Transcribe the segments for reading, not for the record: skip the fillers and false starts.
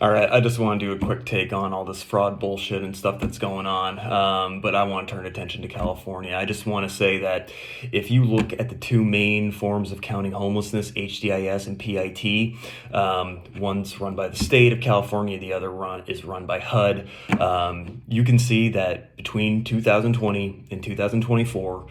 All right, I just want to do a quick take on all this fraud bullshit and stuff that's going on, but I want to turn attention to California. I just want to say that if you look at the two main forms of counting homelessness, HDIS and PIT, one's run by the state of California, the other is run by HUD. You can see that between 2020 and 2024,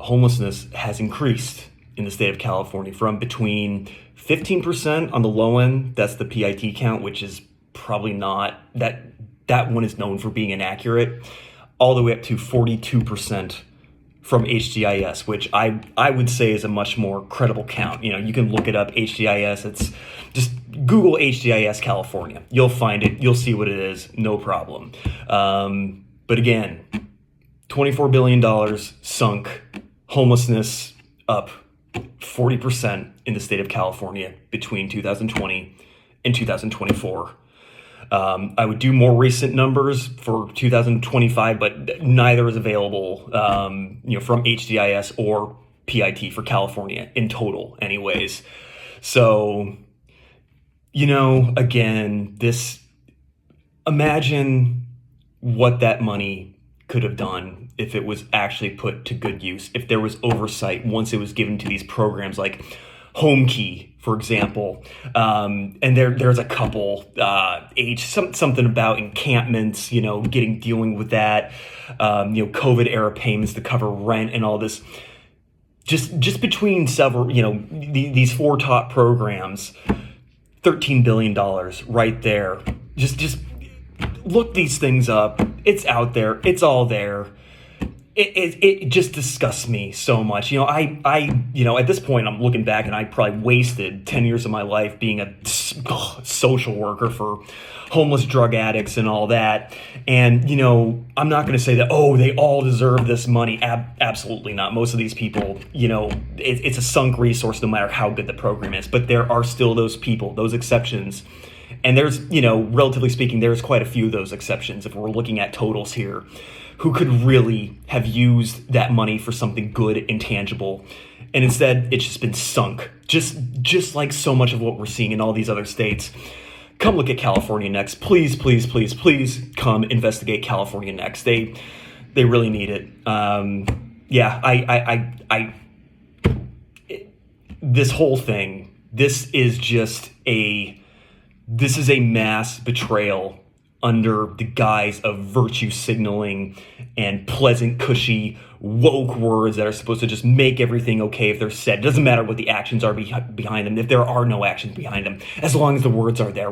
homelessness has increased in the state of California from between 15% on the low end, that's the PIT count, which is probably not, that one is known for being inaccurate, all the way up to 42% from HDIS, which I would say is a much more credible count. You know, you can look it up, HDIS, it's just Google HDIS California. You'll find it, you'll see what it is, no problem. But again, $24 billion sunk, homelessness up 40% in the state of California between 2020 and 2024. I would do more recent numbers for 2025, but neither is available, from HDIS or PIT for California in total anyways. So, again, imagine what that money could have done if it was actually put to good use, if there was oversight once it was given to these programs like Home Key, for example. And there's a couple, something about encampments, dealing with that, COVID era payments to cover rent and all this. Just between several, these four top programs, $13 billion right there. Just look these things up. It's out there. It's all there. It just disgusts me so much. At this point, I'm looking back and I probably wasted 10 years of my life being a social worker for homeless drug addicts and all that. And, I'm not going to say that, they all deserve this money. Absolutely not. Most of these people, it's a sunk resource no matter how good the program is. But there are still those people, those exceptions. And there's, relatively speaking, there's quite a few of those exceptions if we're looking at totals here, who could really have used that money for something good and tangible. And instead, it's just been sunk, just like so much of what we're seeing in all these other states. Come look at California next. Please, please, please, please come investigate California next. They really need it. This whole thing, this is a mass betrayal under the guise of virtue signaling and pleasant, cushy, woke words that are supposed to just make everything okay if they're said. It doesn't matter what the actions are behind them, if there are no actions behind them, as long as the words are there.